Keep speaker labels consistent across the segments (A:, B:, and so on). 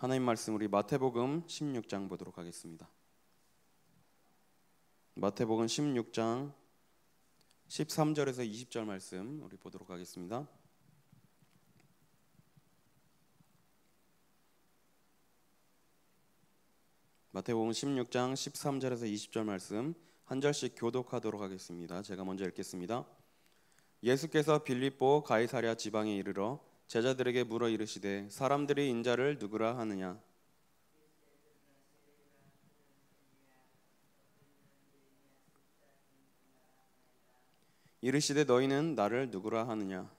A: 하나님 말씀 우리 마태복음 16장 보도록 하겠습니다. 마태복음 16장 13절에서 20절 말씀 우리 보도록 하겠습니다. 마태복음 16장 13절에서 20절 말씀 한 절씩 교독하도록 하겠습니다. 제가 먼저 읽겠습니다. 예수께서 빌립보 가이사랴 지방에 이르러 제자들에게 물어 이르시되 사람들이 인자를 누구라 하느냐? 이르시되 너희는 나를 누구라 하느냐?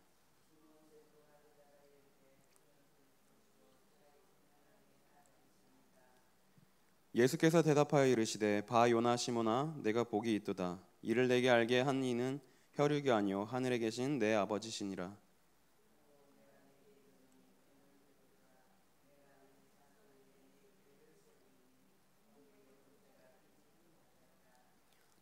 A: 예수께서 대답하여 이르시되 바 요나 시몬아 내가 복이 있도다. 이를 내게 알게 한 이는 혈육이 아니요 하늘에 계신 내 아버지시니라.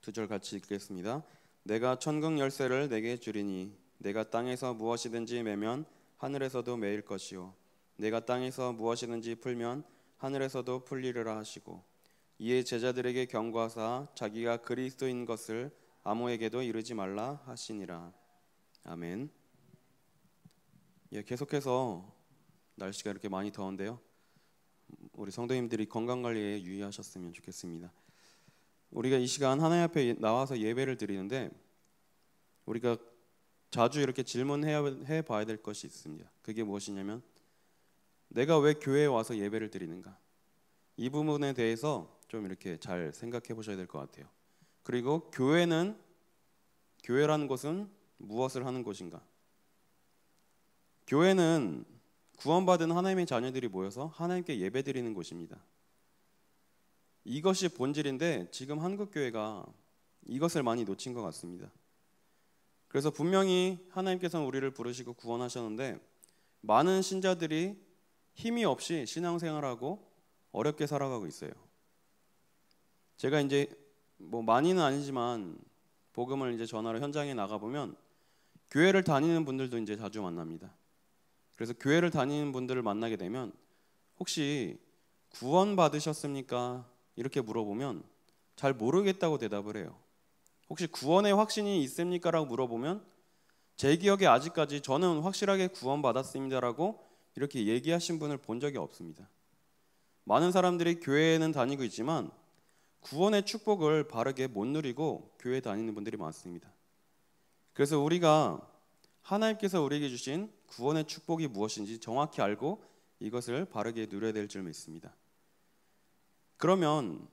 A: 두 절 같이 읽겠습니다. 내가 천국 열쇠를 내게 주리니 내가 땅에서 무엇이든지 매면 하늘에서도 매일 것이요 내가 땅에서 무엇이든지 풀면 하늘에서도 풀리리라 하시고 이에 제자들에게 경고하사 자기가 그리스도인 것을 아무에게도 이르지 말라 하시니라. 아멘. 계속해서 날씨가 이렇게 많이 더운데요. 우리 성도님들이 건강관리에 유의하셨으면 좋겠습니다. 우리가 이 시간 하나님 앞에 나와서 예배를 드리는데 우리가 자주 이렇게 질문해 봐야 될 것이 있습니다. 그게 무엇이냐면 내가 왜 교회에 와서 예배를 드리는가? 이 부분에 대해서 좀 이렇게 잘 생각해 보셔야 될 것 같아요. 그리고 교회라는 곳은 무엇을 하는 곳인가? 교회는 구원받은 하나님의 자녀들이 모여서 하나님께 예배 드리는 곳입니다. 이것이 본질인데 지금 한국교회가 이것을 많이 놓친 것 같습니다. 그래서 분명히 하나님께서는 우리를 부르시고 구원하셨는데 많은 신자들이 힘이 없이 신앙생활하고 어렵게 살아가고 있어요. 제가 이제 많이는 아니지만 복음을 이제 전하러 현장에 나가보면 교회를 다니는 분들도 이제 자주 만납니다. 그래서 교회를 다니는 분들을 만나게 되면 혹시 구원 받으셨습니까? 이렇게 물어보면 잘 모르겠다고 대답을 해요. 혹시 구원의 확신이 있습니까? 라고 물어보면 제 기억에 아직까지 저는 확실하게 구원 받았습니다라고 이렇게 얘기하신 분을 본 적이 없습니다. 많은 사람들이 교회에는 다니고 있지만 구원의 축복을 바르게 못 누리고 교회에 다니는 분들이 많습니다. 그래서 우리가 하나님께서 우리에게 주신 구원의 축복이 무엇인지 정확히 알고 이것을 바르게 누려야 될 줄 믿습니다. 그러면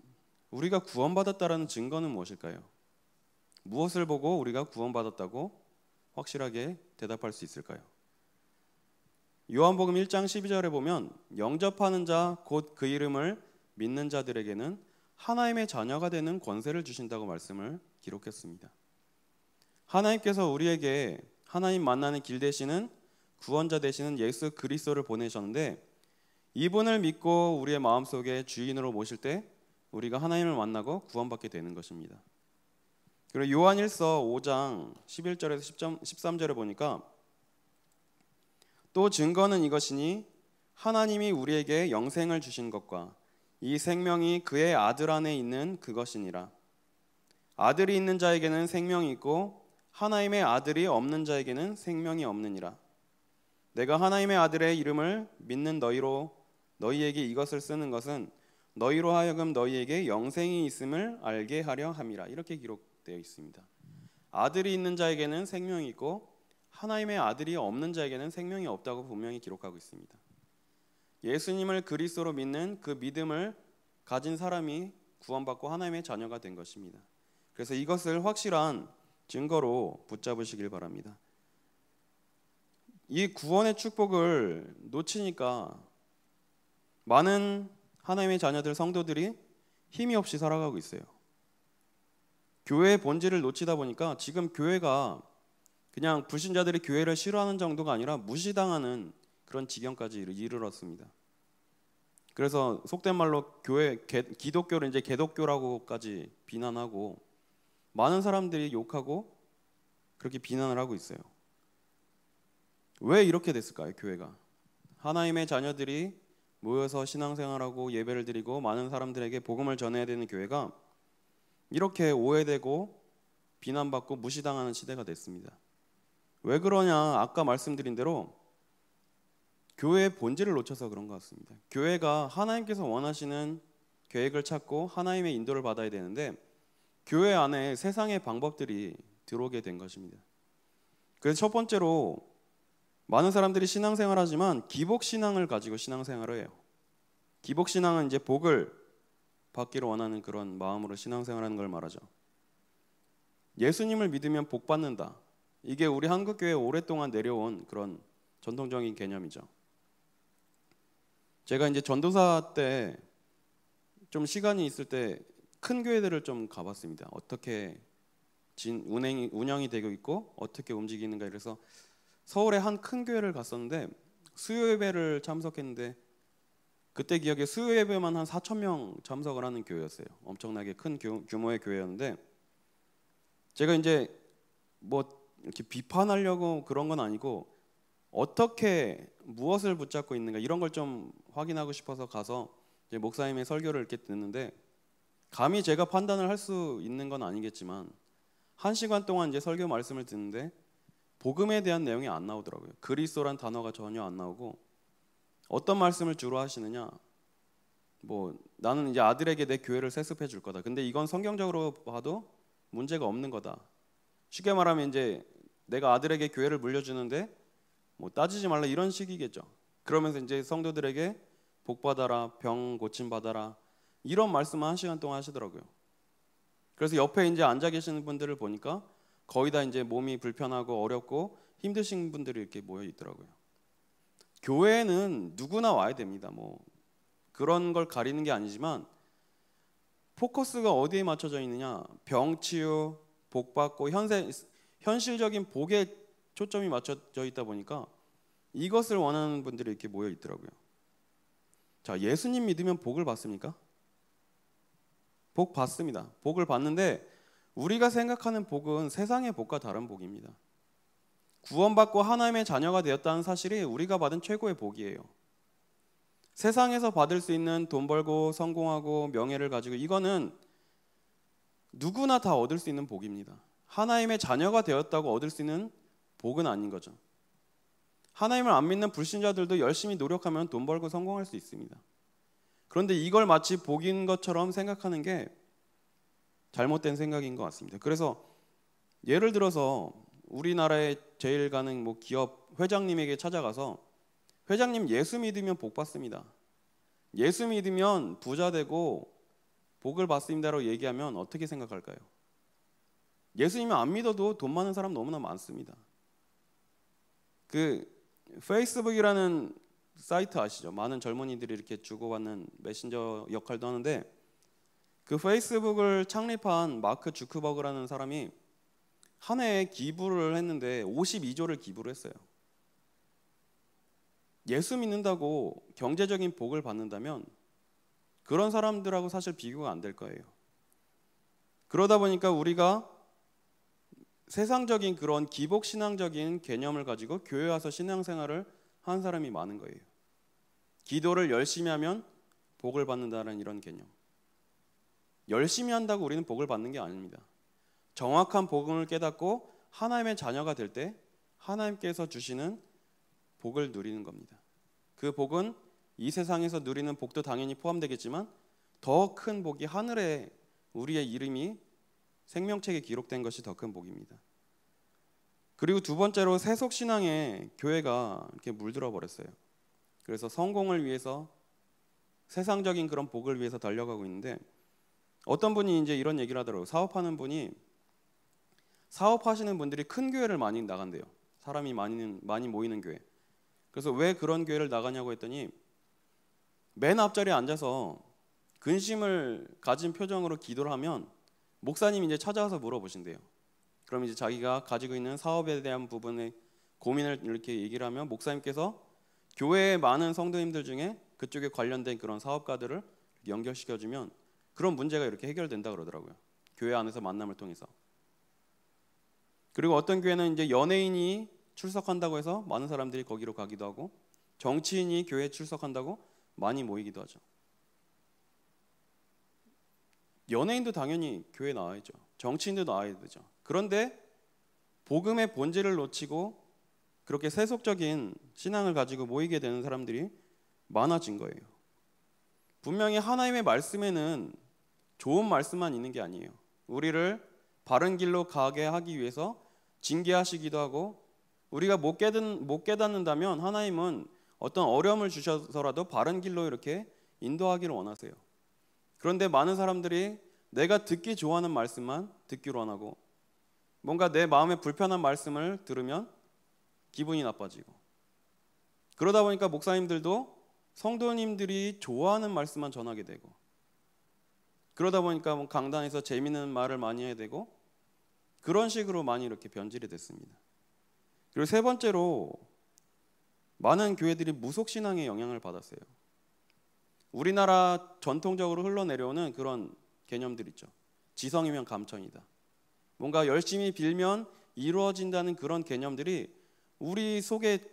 A: 우리가 구원받았다라는 증거는 무엇일까요? 무엇을 보고 우리가 구원받았다고 확실하게 대답할 수 있을까요? 요한복음 1장 12절에 보면 영접하는 자 곧 그 이름을 믿는 자들에게는 하나님의 자녀가 되는 권세를 주신다고 말씀을 기록했습니다. 하나님께서 우리에게 하나님 만나는 길 되시는 구원자 되시는 예수 그리스도를 보내셨는데 이분을 믿고 우리의 마음속에 주인으로 모실 때 우리가 하나님을 만나고 구원받게 되는 것입니다. 그리고 요한 1서 5장 11절에서 13절에 보니까 또 증거는 이것이니 하나님이 우리에게 영생을 주신 것과 이 생명이 그의 아들 안에 있는 그것이니라. 아들이 있는 자에게는 생명이 있고 하나님의 아들이 없는 자에게는 생명이 없느니라. 내가 하나님의 아들의 이름을 믿는 너희에게 이것을 쓰는 것은 너희로 하여금 너희에게 영생이 있음을 알게 하려 함이라. 이렇게 기록되어 있습니다. 아들이 있는 자에게는 생명이 있고 하나님의 아들이 없는 자에게는 생명이 없다고 분명히 기록하고 있습니다. 예수님을 그리스도로 믿는 그 믿음을 가진 사람이 구원받고 하나님의 자녀가 된 것입니다. 그래서 이것을 확실한 증거로 붙잡으시길 바랍니다. 이 구원의 축복을 놓치니까 많은 하나님의 자녀들 성도들이 힘이 없이 살아가고 있어요. 교회의 본질을 놓치다 보니까 지금 교회가 그냥 불신자들이 교회를 싫어하는 정도가 아니라 무시당하는 그런 지경까지 이르렀습니다. 그래서 속된 말로 기독교를 이제 개독교라고까지 비난하고 많은 사람들이 욕하고 그렇게 비난을 하고 있어요. 왜 이렇게 됐을까요? 교회가 하나님의 자녀들이 모여서 신앙생활하고 예배를 드리고 많은 사람들에게 복음을 전해야 되는 교회가 이렇게 오해되고 비난받고 무시당하는 시대가 됐습니다. 왜 그러냐? 아까 말씀드린 대로 교회의 본질을 놓쳐서 그런 것 같습니다. 교회가 하나님께서 원하시는 계획을 찾고 하나님의 인도를 받아야 되는데 교회 안에 세상의 방법들이 들어오게 된 것입니다. 그래서 첫 번째로 많은 사람들이 신앙생활하지만 기복신앙을 가지고 신앙생활을 해요. 기복신앙은 이제 복을 받기를 원하는 그런 마음으로 신앙생활하는 걸 말하죠. 예수님을 믿으면 복 받는다. 이게 우리 한국교회에 오랫동안 내려온 그런 전통적인 개념이죠. 제가 이제 전도사 때 좀 시간이 있을 때 큰 교회들을 좀 가봤습니다. 어떻게 운영이 되고 있고 어떻게 움직이는가. 그래서 서울의 한 큰 교회를 갔었는데 수요 예배를 참석했는데 그때 기억에 수요 예배만 한 4,000명 참석을 하는 교회였어요. 엄청나게 큰 규모의 교회였는데 제가 이제 뭐 이렇게 비판하려고 그런 건 아니고 어떻게 무엇을 붙잡고 있는가 이런 걸 좀 확인하고 싶어서 가서 이제 목사님의 설교를 이렇게 듣는데 감히 제가 판단을 할 수 있는 건 아니겠지만 1시간 동안 이제 설교 말씀을 듣는데 복음에 대한 내용이 안 나오더라고요. 그리스도란 단어가 전혀 안 나오고 어떤 말씀을 주로 하시느냐? 뭐 나는 이제 아들에게 내 교회를 세습해 줄 거다. 근데 이건 성경적으로 봐도 문제가 없는 거다. 쉽게 말하면 이제 내가 아들에게 교회를 물려주는데 뭐 따지지 말라 이런 식이겠죠. 그러면서 이제 성도들에게 복 받아라, 병 고침 받아라 이런 말씀을 1시간 동안 하시더라고요. 그래서 옆에 이제 앉아 계시는 분들을 보니까 거의 다 이제 몸이 불편하고 어렵고 힘드신 분들이 이렇게 모여 있더라고요. 교회는 누구나 와야 됩니다. 뭐 그런 걸 가리는 게 아니지만 포커스가 어디에 맞춰져 있느냐? 병 치유, 복 받고 현실적인 복에 초점이 맞춰져 있다 보니까 이것을 원하는 분들이 이렇게 모여 있더라고요. 자, 예수님 믿으면 복을 받습니까? 복 받습니다. 복을 받는데 우리가 생각하는 복은 세상의 복과 다른 복입니다. 구원받고 하나님의 자녀가 되었다는 사실이 우리가 받은 최고의 복이에요. 세상에서 받을 수 있는 돈 벌고 성공하고 명예를 가지고 이거는 누구나 다 얻을 수 있는 복입니다. 하나님의 자녀가 되었다고 얻을 수 있는 복은 아닌 거죠. 하나님을 안 믿는 불신자들도 열심히 노력하면 돈 벌고 성공할 수 있습니다. 그런데 이걸 마치 복인 것처럼 생각하는 게 잘못된 생각인 것 같습니다. 그래서 예를 들어서 우리나라의 제일 가는 뭐 기업 회장님에게 찾아가서 회장님 예수 믿으면 복 받습니다. 예수 믿으면 부자 되고 복을 받습니다라고 얘기하면 어떻게 생각할까요? 예수님을 안 믿어도 돈 많은 사람 너무나 많습니다. 그 페이스북이라는 사이트 아시죠? 많은 젊은이들이 이렇게 주고받는 메신저 역할도 하는데 그 페이스북을 창립한 마크 주크버그라는 사람이 한 해에 기부를 했는데 52조를 기부를 했어요. 예수 믿는다고 경제적인 복을 받는다면 그런 사람들하고 사실 비교가 안 될 거예요. 그러다 보니까 우리가 세상적인 그런 기복신앙적인 개념을 가지고 교회 와서 신앙생활을 한 사람이 많은 거예요. 기도를 열심히 하면 복을 받는다는 이런 개념. 열심히 한다고 우리는 복을 받는 게 아닙니다. 정확한 복음을 깨닫고 하나님의 자녀가 될 때 하나님께서 주시는 복을 누리는 겁니다. 그 복은 이 세상에서 누리는 복도 당연히 포함되겠지만 더 큰 복이 하늘에 우리의 이름이 생명책에 기록된 것이 더 큰 복입니다. 그리고 두 번째로 세속신앙에 교회가 이렇게 물들어 버렸어요. 그래서 성공을 위해서 세상적인 그런 복을 위해서 달려가고 있는데 어떤 분이 이제 이런 얘기를 하더라고요. 사업하시는 분들이 큰 교회를 많이 나간대요. 사람이 많이 모이는 교회. 그래서 왜 그런 교회를 나가냐고 했더니 맨 앞자리에 앉아서 근심을 가진 표정으로 기도를 하면 목사님이 이제 찾아와서 물어보신대요. 그럼 이제 자기가 가지고 있는 사업에 대한 부분의 고민을 이렇게 얘기를 하면 목사님께서 교회의 많은 성도님들 중에 그쪽에 관련된 그런 사업가들을 연결시켜주면 그런 문제가 이렇게 해결된다 그러더라고요. 교회 안에서 만남을 통해서. 그리고 어떤 교회는 이제 연예인이 출석한다고 해서 많은 사람들이 거기로 가기도 하고 정치인이 교회에 출석한다고 많이 모이기도 하죠. 연예인도 당연히 교회 나와야죠. 정치인도 나와야 되죠. 그런데 복음의 본질을 놓치고 그렇게 세속적인 신앙을 가지고 모이게 되는 사람들이 많아진 거예요. 분명히 하나님의 말씀에는 좋은 말씀만 있는 게 아니에요. 우리를 바른 길로 가게 하기 위해서 징계하시기도 하고, 우리가 못 깨닫는다면 하나님은 어떤 어려움을 주셔서라도 바른 길로 이렇게 인도하기를 원하세요. 그런데 많은 사람들이 내가 듣기 좋아하는 말씀만 듣기로 원하고, 뭔가 내 마음에 불편한 말씀을 들으면 기분이 나빠지고, 그러다 보니까 목사님들도 성도님들이 좋아하는 말씀만 전하게 되고, 그러다 보니까 뭐 강단에서 재미있는 말을 많이 해야 되고, 그런 식으로 많이 이렇게 변질이 됐습니다. 그리고 세 번째로, 많은 교회들이 무속신앙의 영향을 받았어요. 우리나라 전통적으로 흘러내려오는 그런 개념들 있죠. 지성이면 감천이다. 뭔가 열심히 빌면 이루어진다는 그런 개념들이 우리 속에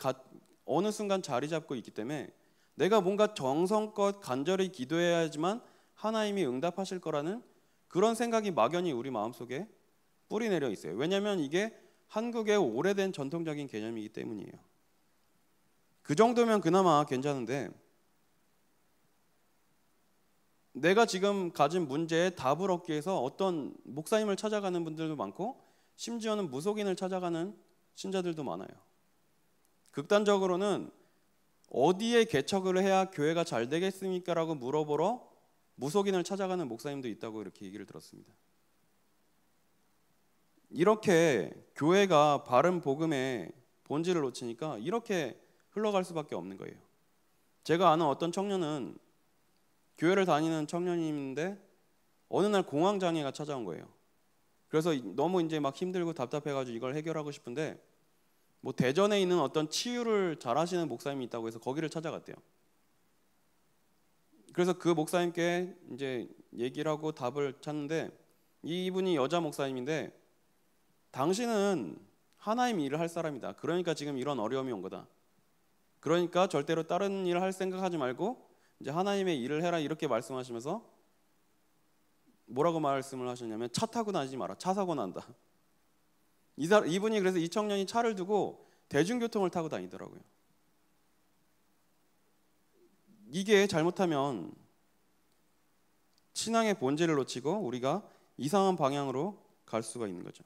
A: 어느 순간 자리 잡고 있기 때문에 내가 뭔가 정성껏 간절히 기도해야지만 하나님이 응답하실 거라는 그런 생각이 막연히 우리 마음속에 뿌리내려 있어요. 왜냐하면 이게 한국의 오래된 전통적인 개념이기 때문이에요. 그 정도면 그나마 괜찮은데, 내가 지금 가진 문제에 답을 얻기 위해서 어떤 목사님을 찾아가는 분들도 많고, 심지어는 무속인을 찾아가는 신자들도 많아요. 극단적으로는 어디에 개척을 해야 교회가 잘 되겠습니까? 라고 물어보러 무속인을 찾아가는 목사님도 있다고 이렇게 얘기를 들었습니다. 이렇게 교회가 바른 복음의 본질을 놓치니까 이렇게 흘러갈 수밖에 없는 거예요. 제가 아는 어떤 청년은 교회를 다니는 청년인데 어느 날 공황장애가 찾아온 거예요. 그래서 너무 이제 막 힘들고 답답해가지고 이걸 해결하고 싶은데, 뭐 대전에 있는 어떤 치유를 잘하시는 목사님이 있다고 해서 거기를 찾아갔대요. 그래서 그 목사님께 이제 얘기를 하고 답을 찾는데, 이분이 여자 목사님인데, 당신은 하나님 일을 할 사람이다. 그러니까 지금 이런 어려움이 온 거다. 그러니까 절대로 다른 일을 할 생각하지 말고 이제 하나님의 일을 해라, 이렇게 말씀하시면서 뭐라고 말씀을 하셨냐면, 차 타고 다니지 마라. 차 사고 난다. 이분이 그래서 이 청년이 차를 두고 대중교통을 타고 다니더라고요. 이게 잘못하면 신앙의 본질을 놓치고 우리가 이상한 방향으로 갈 수가 있는 거죠.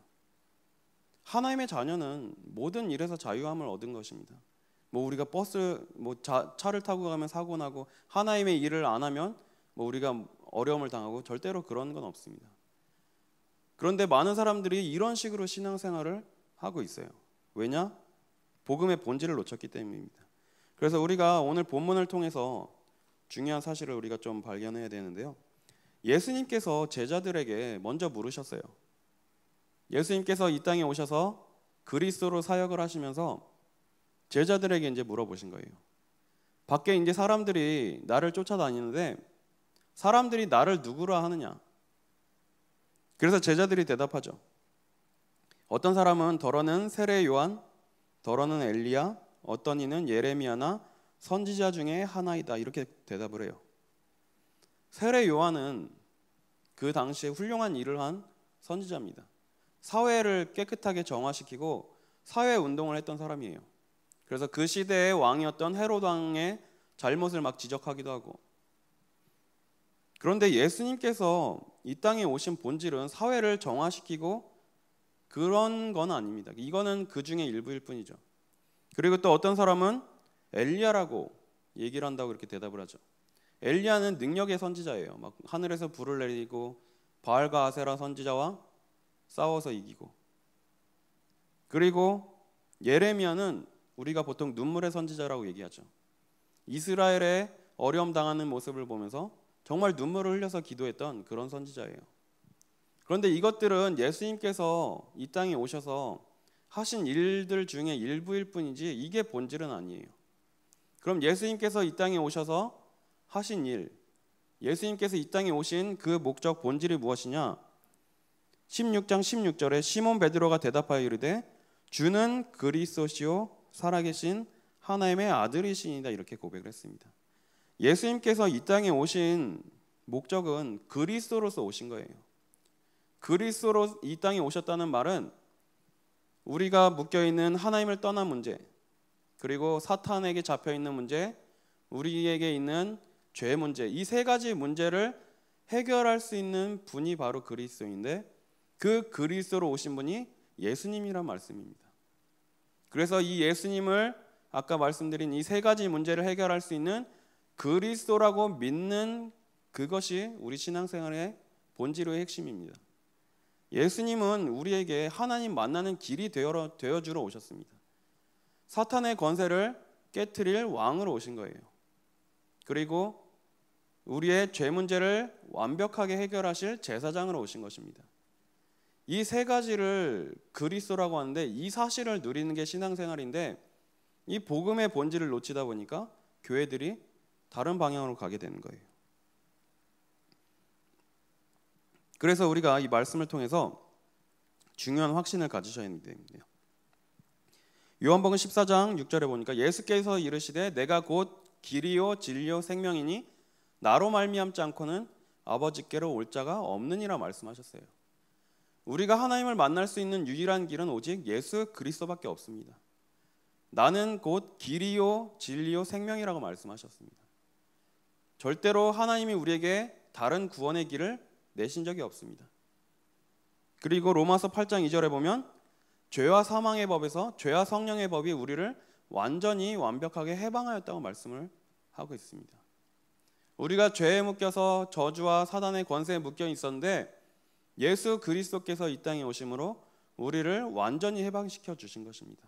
A: 하나님의 자녀는 모든 일에서 자유함을 얻은 것입니다. 뭐 우리가 차를 타고 가면 사고 나고, 하나님의 일을 안 하면 뭐 우리가 어려움을 당하고, 절대로 그런 건 없습니다. 그런데 많은 사람들이 이런 식으로 신앙생활을 하고 있어요. 왜냐? 복음의 본질을 놓쳤기 때문입니다. 그래서 우리가 오늘 본문을 통해서 중요한 사실을 우리가 좀 발견해야 되는데요. 예수님께서 제자들에게 먼저 물으셨어요. 예수님께서 이 땅에 오셔서 그리스도로 사역을 하시면서 제자들에게 이제 물어보신 거예요. 밖에 이제 사람들이 나를 쫓아다니는데 사람들이 나를 누구라 하느냐? 그래서 제자들이 대답하죠. 어떤 사람은 더러는 세례 요한, 더러는 엘리야, 어떤 이는 예레미야나 선지자 중에 하나이다, 이렇게 대답을 해요. 세례 요한은 그 당시에 훌륭한 일을 한 선지자입니다. 사회를 깨끗하게 정화시키고 사회 운동을 했던 사람이에요. 그래서 그 시대의 왕이었던 헤롯 왕의 잘못을 막 지적하기도 하고. 그런데 예수님께서 이 땅에 오신 본질은 사회를 정화시키고 그런 건 아닙니다. 이거는 그 중에 일부일 뿐이죠. 그리고 또 어떤 사람은 엘리야라고 얘기를 한다고 이렇게 대답을 하죠. 엘리야는 능력의 선지자예요. 막 하늘에서 불을 내리고 바알과 아세라 선지자와 싸워서 이기고. 그리고 예레미야는 우리가 보통 눈물의 선지자라고 얘기하죠. 이스라엘의 어려움 당하는 모습을 보면서 정말 눈물을 흘려서 기도했던 그런 선지자예요. 그런데 이것들은 예수님께서 이 땅에 오셔서 하신 일들 중에 일부일 뿐이지 이게 본질은 아니에요. 그럼 예수님께서 이 땅에 오셔서 하신 일, 예수님께서 이 땅에 오신 그 목적 본질이 무엇이냐? 16장 16절에 시몬 베드로가 대답하여 이르되 주는 그리스도시요 살아계신 하나님의 아들이시니이다, 이렇게 고백을 했습니다. 예수님께서 이 땅에 오신 목적은 그리스도로서 오신 거예요. 그리스도로 이 땅에 오셨다는 말은 우리가 묶여있는 하나님을 떠난 문제, 그리고 사탄에게 잡혀있는 문제, 우리에게 있는 죄 문제, 이 세 가지 문제를 해결할 수 있는 분이 바로 그리스도인데, 그 그리스도로 오신 분이 예수님이란 말씀입니다. 그래서 이 예수님을 아까 말씀드린 이 세 가지 문제를 해결할 수 있는 그리스도라고 믿는 그것이 우리 신앙생활의 본질의 핵심입니다. 예수님은 우리에게 하나님 만나는 길이 되어주러 오셨습니다. 사탄의 권세를 깨트릴 왕으로 오신 거예요. 그리고 우리의 죄 문제를 완벽하게 해결하실 제사장으로 오신 것입니다. 이 세 가지를 그리스도라고 하는데, 이 사실을 누리는 게 신앙생활인데, 이 복음의 본질을 놓치다 보니까 교회들이 다른 방향으로 가게 되는 거예요. 그래서 우리가 이 말씀을 통해서 중요한 확신을 가지셔야 됩니다. 요한복음 14장 6절에 보니까 예수께서 이르시되 내가 곧 길이요 진리요 생명이니 나로 말미암지 않고는 아버지께로 올 자가 없느니라 말씀하셨어요. 우리가 하나님을 만날 수 있는 유일한 길은 오직 예수 그리스도밖에 없습니다. 나는 곧 길이요 진리요 생명이라고 말씀하셨습니다. 절대로 하나님이 우리에게 다른 구원의 길을 내신 적이 없습니다. 그리고 로마서 8장 2절에 보면 죄와 사망의 법에서 죄와 성령의 법이 우리를 완전히 완벽하게 해방하였다고 말씀을 하고 있습니다. 우리가 죄에 묶여서 저주와 사단의 권세에 묶여 있었는데 예수 그리스도께서 이 땅에 오심으로 우리를 완전히 해방시켜 주신 것입니다.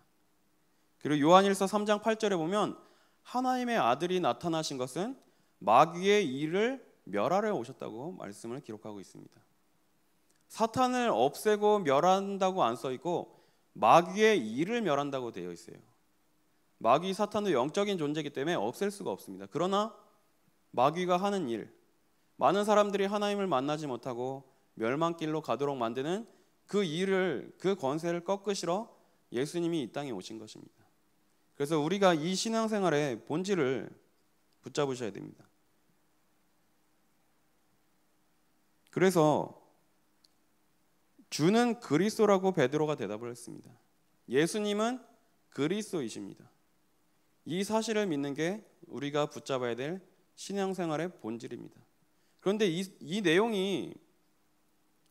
A: 그리고 요한일서 3장 8절에 보면 하나님의 아들이 나타나신 것은 마귀의 일을 멸하러 오셨다고 말씀을 기록하고 있습니다. 사탄을 없애고 멸한다고 안 써 있고 마귀의 일을 멸한다고 되어 있어요. 마귀 사탄도 영적인 존재이기 때문에 없앨 수가 없습니다. 그러나 마귀가 하는 일, 많은 사람들이 하나님을 만나지 못하고 멸망길로 가도록 만드는 그 일을, 그 권세를 꺾으시러 예수님이 이 땅에 오신 것입니다. 그래서 우리가 이 신앙생활의 본질을 붙잡으셔야 됩니다. 그래서 주는 그리스도라고 베드로가 대답을 했습니다. 예수님은 그리스도이십니다. 이 사실을 믿는 게 우리가 붙잡아야 될 신앙생활의 본질입니다. 그런데 이 내용이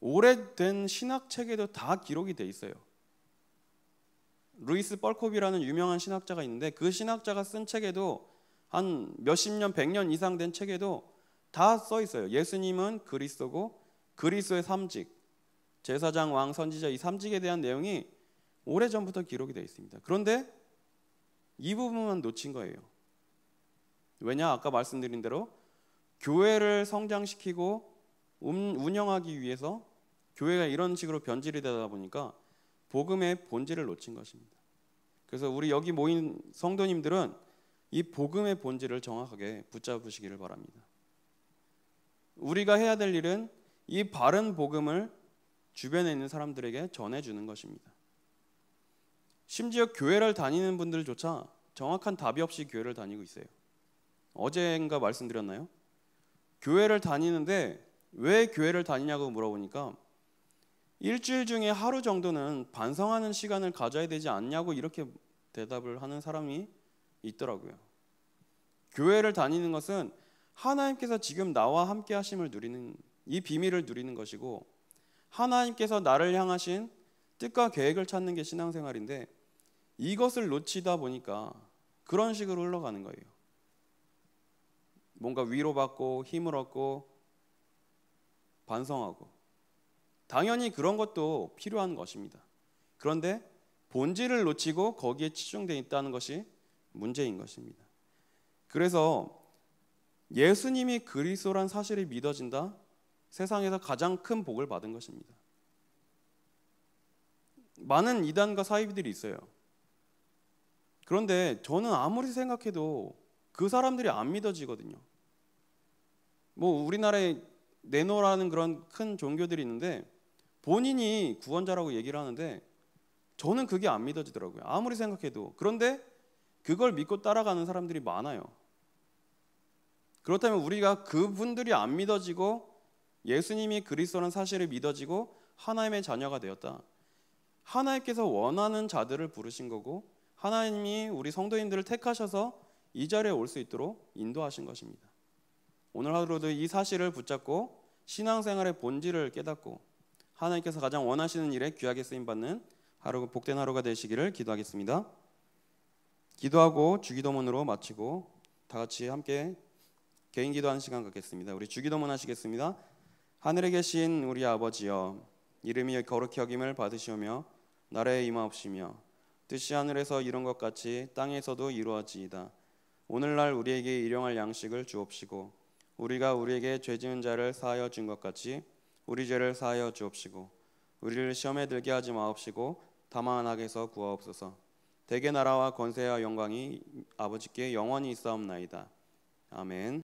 A: 오래된 신학책에도 다 기록이 돼 있어요. 루이스 뻘콥이라는 유명한 신학자가 있는데 그 신학자가 쓴 책에도 한 몇십 년, 100년 이상 된 책에도 다 써 있어요. 예수님은 그리스도고 그리스도의 삼직, 제사장, 왕, 선지자 이 삼직에 대한 내용이 오래전부터 기록이 되어 있습니다. 그런데 이 부분만 놓친 거예요. 왜냐? 아까 말씀드린 대로 교회를 성장시키고 운영하기 위해서 교회가 이런 식으로 변질이 되다 보니까 복음의 본질을 놓친 것입니다. 그래서 우리 여기 모인 성도님들은 이 복음의 본질을 정확하게 붙잡으시기를 바랍니다. 우리가 해야 될 일은 이 바른 복음을 주변에 있는 사람들에게 전해주는 것입니다. 심지어 교회를 다니는 분들조차 정확한 답이 없이 교회를 다니고 있어요. 어제인가 말씀드렸나요? 교회를 다니는데 왜 교회를 다니냐고 물어보니까 일주일 중에 하루 정도는 반성하는 시간을 가져야 되지 않냐고 이렇게 대답을 하는 사람이 있더라고요. 교회를 다니는 것은 하나님께서 지금 나와 함께 하심을 누리는, 이 비밀을 누리는 것이고 하나님께서 나를 향하신 뜻과 계획을 찾는 게 신앙생활인데 이것을 놓치다 보니까 그런 식으로 흘러가는 거예요. 뭔가 위로받고 힘을 얻고 반성하고 당연히 그런 것도 필요한 것입니다. 그런데 본질을 놓치고 거기에 치중되어 있다는 것이 문제인 것입니다. 그래서 예수님이 그리스도란 사실이 믿어진다, 세상에서 가장 큰 복을 받은 것입니다. 많은 이단과 사이비들이 있어요. 그런데 저는 아무리 생각해도 그 사람들이 안 믿어지거든요. 뭐 우리나라에 네노라는 그런 큰 종교들이 있는데 본인이 구원자라고 얘기를 하는데 저는 그게 안 믿어지더라고요. 아무리 생각해도. 그런데 그걸 믿고 따라가는 사람들이 많아요. 그렇다면 우리가 그분들이 안 믿어지고 예수님이 그리스도라는 사실을 믿어지고 하나님의 자녀가 되었다. 하나님께서 원하는 자들을 부르신 거고 하나님이 우리 성도님들을 택하셔서 이 자리에 올 수 있도록 인도하신 것입니다. 오늘 하루도 이 사실을 붙잡고 신앙생활의 본질을 깨닫고 하나님께서 가장 원하시는 일에 귀하게 쓰임받는 하루, 복된 하루가 되시기를 기도하겠습니다. 기도하고 주기도문으로 마치고 다 같이 함께 개인 기도하는 시간 갖겠습니다. 우리 주기도문 하시겠습니다. 하늘에 계신 우리 아버지여, 이름이 거룩히 여김을 받으시오며 나라에 임하옵시며 뜻이 하늘에서 이룬 것 같이 땅에서도 이루어지이다. 오늘날 우리에게 일용할 양식을 주옵시고 우리가 우리에게 죄 지은 자를 사하여 준 것 같이 우리 죄를 사하여 주옵시고 우리를 시험에 들게 하지 마옵시고 다만 악에서 구하옵소서. 대개 나라와 권세와 영광이 아버지께 영원히 있사옵나이다. 아멘.